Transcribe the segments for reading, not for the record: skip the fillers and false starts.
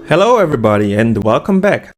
Hello everybody and welcome back.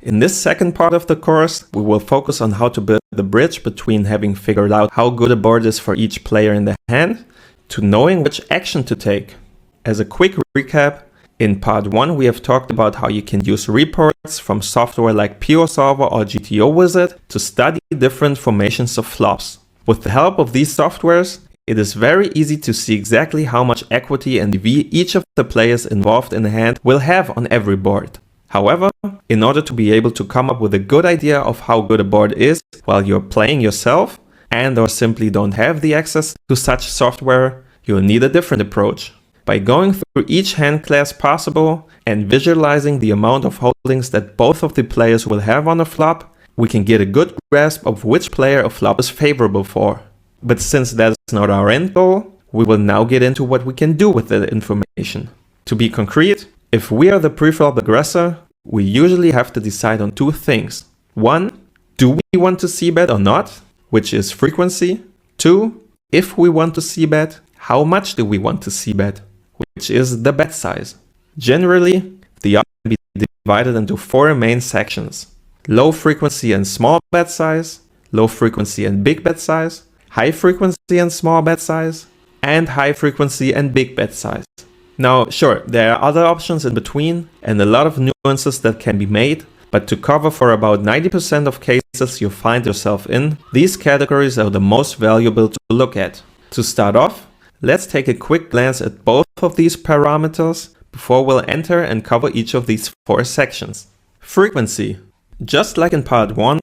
In this second part of the course, we will focus on how to build the bridge between having figured out how good a board is for each player in the hand to knowing which action to take. As a quick recap, in part 1 we have talked about how you can use reports from software like POSolver or GTO Wizard to study different formations of flops. With the help of these softwares, it is very easy to see exactly how much equity and EV each of the players involved in the hand will have on every board. However, in order to be able to come up with a good idea of how good a board is while you're playing yourself and or simply don't have the access to such software, you'll need a different approach. By going through each hand class possible and visualizing the amount of holdings that both of the players will have on a flop, we can get a good grasp of which player a flop is favorable for. But since that is not our end goal, we will now get into what we can do with that information. To be concrete, if we are the preflop aggressor, we usually have to decide on two things. 1. Do we want to c-bet or not? Which is frequency. 2. If we want to c-bet, how much do we want to c-bet? Which is the bet size. Generally, the odds can be divided into 4 main sections. Low frequency and small bet size, low frequency and big bet size, high frequency and small bet size, and high frequency and big bet size. Now, sure, there are other options in between and a lot of nuances that can be made, but to cover for about 90% of cases you find yourself in, these categories are the most valuable to look at. To start off, let's take a quick glance at both of these parameters before we'll enter and cover each of these 4 sections. Frequency. Just like in part 1,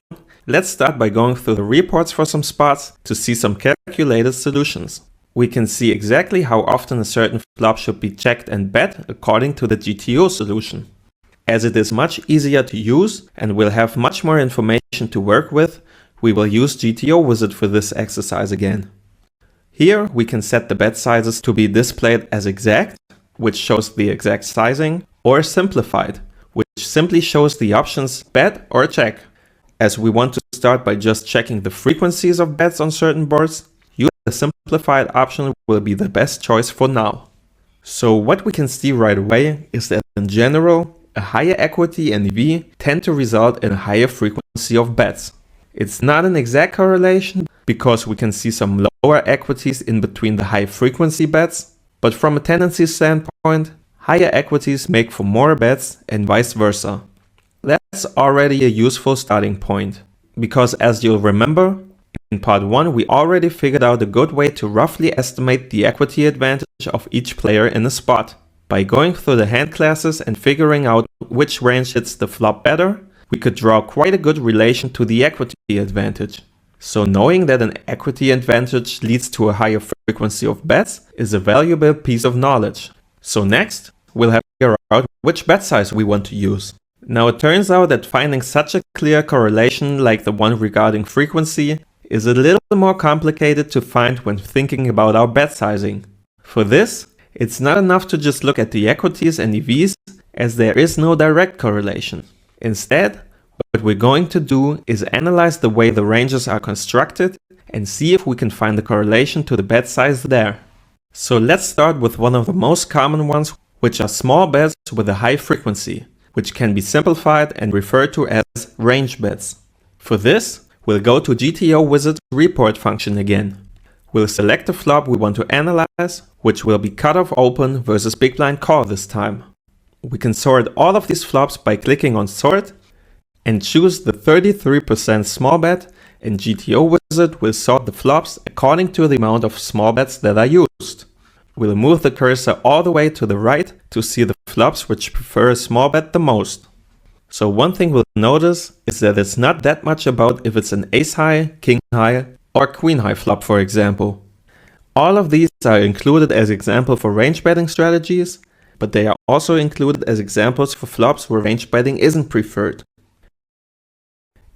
let's start by going through the reports for some spots to see some calculated solutions. We can see exactly how often a certain flop should be checked and bet according to the GTO solution. As it is much easier to use and will have much more information to work with, we will use GTO Wizard for this exercise again. Here we can set the bet sizes to be displayed as exact, which shows the exact sizing, or simplified, which simply shows the options bet or check. As we want to start by just checking the frequencies of bets on certain boards, the simplified option will be the best choice for now. So what we can see right away is that in general, a higher equity and EV tend to result in a higher frequency of bets. It's not an exact correlation because we can see some lower equities in between the high frequency bets, but from a tendency standpoint, higher equities make for more bets and vice versa. That's already a useful starting point, because as you'll remember, in part 1 we already figured out a good way to roughly estimate the equity advantage of each player in a spot. By going through the hand classes and figuring out which range hits the flop better, we could draw quite a good relation to the equity advantage. So knowing that an equity advantage leads to a higher frequency of bets is a valuable piece of knowledge. So next, we'll have to figure out which bet size we want to use. Now it turns out that finding such a clear correlation like the one regarding frequency is a little more complicated to find when thinking about our bet sizing. For this, it's not enough to just look at the equities and EVs, as there is no direct correlation. Instead, what we're going to do is analyze the way the ranges are constructed and see if we can find the correlation to the bet size there. So let's start with one of the most common ones, which are small bets with a high frequency, which can be simplified and referred to as range bets. For this, we'll go to GTO Wizard's report function again. We'll select the flop we want to analyze, which will be cutoff open versus big blind call this time. We can sort all of these flops by clicking on sort and choose the 33% small bet, and GTO Wizard will sort the flops according to the amount of small bets that are used. We'll move the cursor all the way to the right to see the flops which prefer a small bet the most. So one thing we'll notice is that it's not that much about if it's an ace high, king high, or queen high flop, for example. All of these are included as examples for range betting strategies, but they are also included as examples for flops where range betting isn't preferred.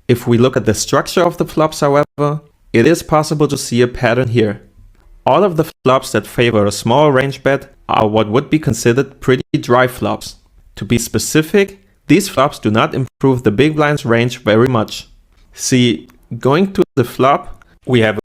If we look at the structure of the flops, however, it is possible to see a pattern here. All of the flops that favor a small range bet are what would be considered pretty dry flops. To be specific, these flops do not improve the big blind's range very much. See, going to the flop, we have